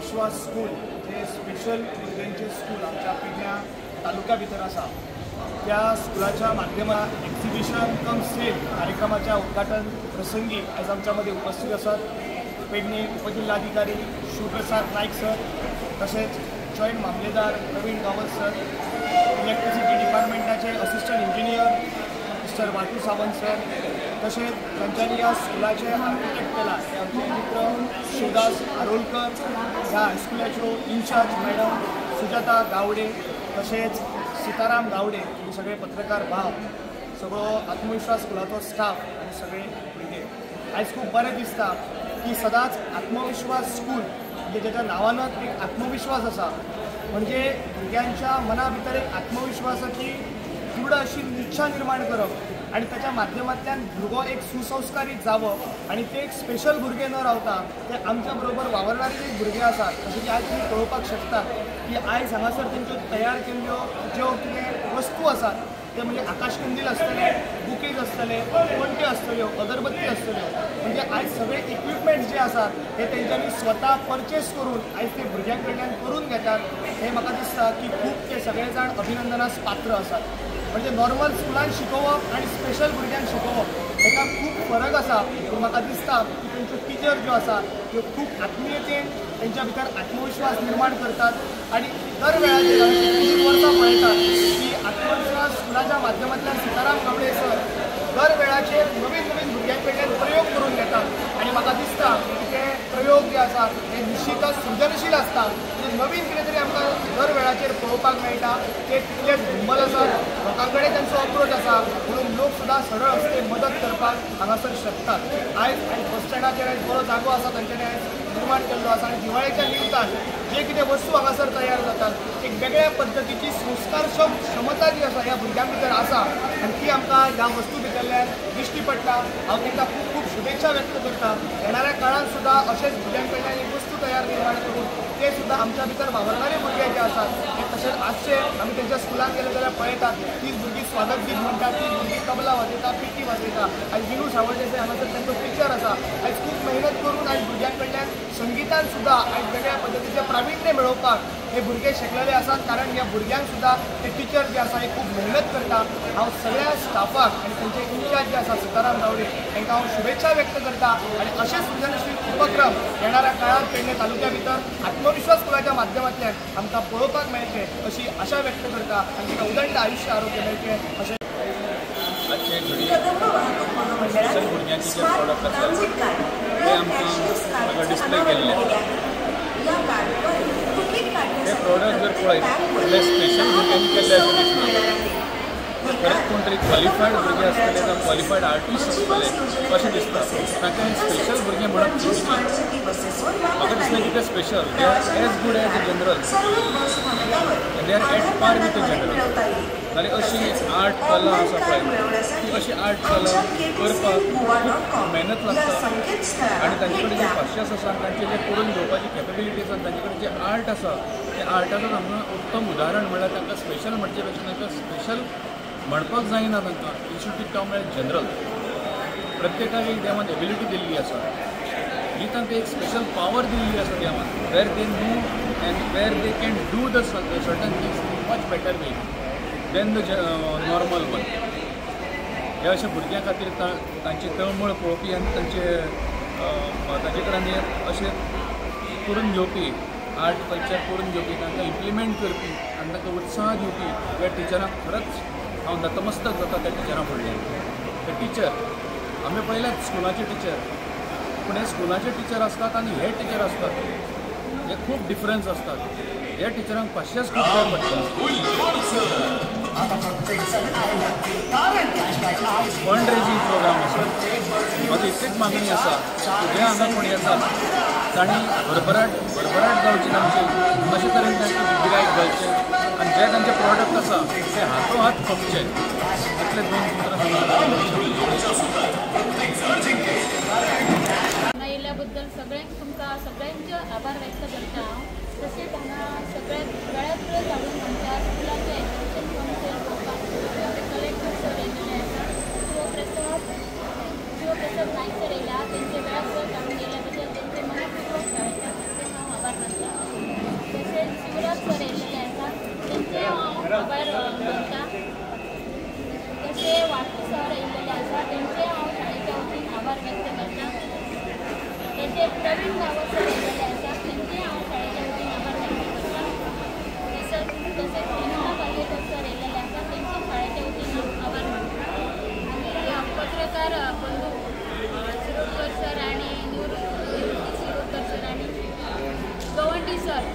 आत्मविश्वास स्कूल हे स्पेशल भुरग्यांचे स्कूल आमच्या पेडण्या तालुक्या भितर आसा। त्या स्कुलाच्या माध्यमात एक्झिबिशन कम सेल कार्यक्रमाच्या उद्घाटन प्रसंगी आज आमच्या मध्ये उपस्थित असतात पेडणे उपजिल्हाधिकारी शिवप्रसाद नाईक सर, तसेच जॉईंट मामलेदार प्रवीण गावत सर, इलेक्ट्रिसिटी डिपार्टमेंटाचे assistant engineer mister Vatu Sawant sir, तसेच त्यांच्यानी या स्कुलाचे आर्किटेक्ट केला ते आमचे मित्र शिवदास आरोलकर, ह्या हायस्कुलाच्यो इन्चार्ज मॅडम सुजाता गावडे, तसेच सीताराम गावडे, हे सगळे पत्रकार भाव, सगळो आत्मविश्वास स्कुलाचो स्टाफ आणि सगळे भुरगे। आयज खूब बरें दिसता की सदांच आत्मविश्वास स्कूल म्हणजे ज्याच्या नावानच एक आत्मविश्वास आसा, म्हणजे भुरग्यांच्या मना भितर एक आत्मविश्वासाची दृढ अशी इच्छा निर्माण करप आणि त्याच्या माध्यमांतल्यान भुरगो एक सुसंस्कारीत जावप आणि ते एक स्पेशल भुरगे न रावता ते आमच्या बरोबर वावरणारे जे भुरगे आसात, जशें की आज तुम्ही पळोवपाक शकतात की आयज हांगासर तेंच्यो तयार केल्ल्यो ज्यो कितें वस्तू आसात ते म्हणजे आकाशकंदील आसतले, बुकेज आसतले, पणट्यो आसतल्यो, अगरबत्ती आसतल्यो, म्हणजे आयज सगळे इक्विपमेंट्स जे आसात हे तेंच्यांनी स्वता परचेस करून आयज ते भुरग्यां कडल्यान करून घेतात। हे म्हाका दिसता की खूब ते सगळे जाण अभिनंदनास पात्र आसात। म्हणजे नॉर्मल स्कुलान शिकोवप आणि स्पेशल भुरग्यांक शिकोवप हेका खूब फरक आसा। पूण म्हाका दिसता की तेंच्यो टिचर ज्यो आसा त्यो खूब आत्मीयतेन तेंच्या भितर आत्मविश्वास निर्माण करतात आणि दर वेळाचेर आमी कितलींशीं वर्सां पळयतात की आत्मविश्वास स्कुलाच्या माध्यमांतल्यान सीताराम गावडे सर दर वेळाचेर नवीन नवीन भुरग्यां कडल्यान प्रयोग करून घेतात आणि म्हाका दिसता की ते प्रयोग जे आसात ते निश्चितच सृजनशील आसता। नवीन कितें तरी आमकां दर वेळाचेर पळोवपाक मेळटा, ते तितलेच हुंबल आसात, लोकां कडेन तांचो अप्रोच आसा, म्हणून लोक सुद्दां सरळ हस्ते मदत करपाक हांगासर शकतात। आयज बस स्टँडाचेर आयज बरो जागो आसा तांच्यांनी आयज निर्माण केल्लो आसा आणि दिवाळेच्या निमतान जे कितें वस्तू हांगासर तयार जातात एक वेगळ्या पद्दतीची संस्कारक्षम क्षमता जी आसा ह्या भुरग्यां भितर आसा आणि ती आमकां ह्या वस्तू भितरल्यान दिश्टी पडटा। हांव तांकां खूब खूब शुभेच्छा व्यक्त करता। येणाऱ्या काळात सुद्दां अशेंच भुरग्यां कडल्यान एक वस्तू तयार निर्माण करून ते सुद्दां आमच्या भितर वावरणारे भुरगे जे आसात ते तशेंच आजचे आमी तेंच्या स्कुलान गेले जाल्यार पळयतात तीच भुरगीं स्वागत गीत म्हणटात, तीच भुरगीं तबला वाजयता, पिटी वाजयता। आयज विनू सावळटे जे हांगासर तांचो टिचर आसा, आयज खूब मेहनत करून आयज भुरग्यां कडल्यान संगीतान सुद्दां आयज वेगळ्या पद्दतीचें प्राविण्य मेळोवपाक हे भुरगे शिकलेले आसात, कारण ह्या भुरग्यांक सुद्दां ते टिचर जे आसा हे खूब मेहनत करता। हांव सगळ्या स्टाफाक आणि तेंचे इन्चार्ज जे आसा सीताराम गावडे तांकां हांव शुभेच्छा व्यक्त करता आणि अशे सृजनशील उपक्रम येणाऱ्या काळात पेडणे तालुक्या भितर आत्मविश्वास स्कुलाच्या माध्यमांतल्यान आमकां पळोवपाक मेळचे अशी आशा व्यक्त करता आणि तिका उदंड आयुष्य आरोग्य मेळचे अशें आजचे घडी स्पेशल भुरग्यांचे जे प्रॉडक्ट आसात ते आमकां डिस्प्ले केल्ले। हे प्रॉडक्ट जर पळयत जाल्यार स्पेशल भुरग्यांनी केल्ले अशें दिसना। खरेंच कोण तरी क्वॉलिफायड भुरगे आसतले जावं क्वॉलिफायड आर्टिस्ट आसतले अशें दिसता। ताका स्पेशल भुरगे म्हणप चुकीचें। म्हाका दिसता की ते special they are as good as a general, they are at par with a general. जाल्यार अशी आर्ट कला आसा पळय ती अशी आर्ट कला करपाक खूब मेहनत लागता आणि तांचे कडेन जे पाशयेंस आसा तांचे जे करून घेवपाची कॅपेबिलिटी आसा तांचे कडेन जे आर्ट आसा त्या आर्टाचो आमकां उत्तम उदाहरण म्हणल्यार तांकां स्पेशल म्हणचे पेक्षा तांकां स्पेशल म्हणपाक जायना। तांकां it should be term as general. प्रत्येकाक एक देवान एबिलिटी दिल्ली आसा, जी तांकां एक स्पेशल पावर दिल्ली आसा देवान, where they know and where they can do the certain things in much better way than the normal one. हे अशा भुरग्यां खातीर तांची तळमळ पळोवपी आनी तांचे कडेन अशें करून घेवपी आर्ट कल्चर करून घेवपी तांकां इम्प्लिमेंट करपी आनी तांकां उत्साह दिवपी ह्या टिचरांक खरंच हांव नतमस्तक जाता त्या टिचरां फुडल्यान। ते टीचर आमी पळयल्यात स्कुलाचे टीचर, पूण हे स्कुलाचे टीचर आसतात आनी हे टीचर आसतात हे खूब डिफरन्स आसतात। ह्या टिचरांक पाशयेंस खूब जाय पडटा। फंड रेजिंग प्रोग्राम आसा, म्हाका इतलीच मागणी आसा जे हांगा कोण येतात तांणी भरभराट जावची तांची, अशे तरेन तांचे गिरायक घालचें आनी जे तांचे प्रॉडक्ट आसा ते हातोहात खपचे। इतले दोन येयल्याबद्दल सगळ्यांचे आभार व्यक्त करता हांव। तशेंच हांगा सगळ्यात वेळात वेळ घालून आमच्या स्कुलाचें एक्झिबिशन कावन्सील करपाक कलेक्टर सर येयल्ले आसा, शिवप्रसाद नाईक सर येयला, तेंचे वेळात वेळ घालून येयल्या बद्दल तेंचे मनपूर्वक हांव आभार मानता। आमदार बंधू शिरोडकर सर आणि निवृत्ती शिरोडकर सर आणि गवंडी सर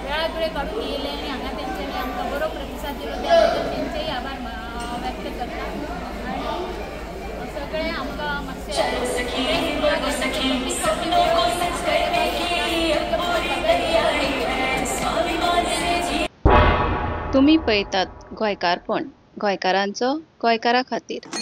वेळावेळी काढून येयले आणि हांगा तेंच्यांनी आमकां बरो प्रतिसाद दिलो त्या बद्दल तेंचेय आभार व्यक्त करता आणि सगळे आमकां तुम्ही पळयतात गोंयकारपण, गोंयकारांचो गोंयकारा खातीर.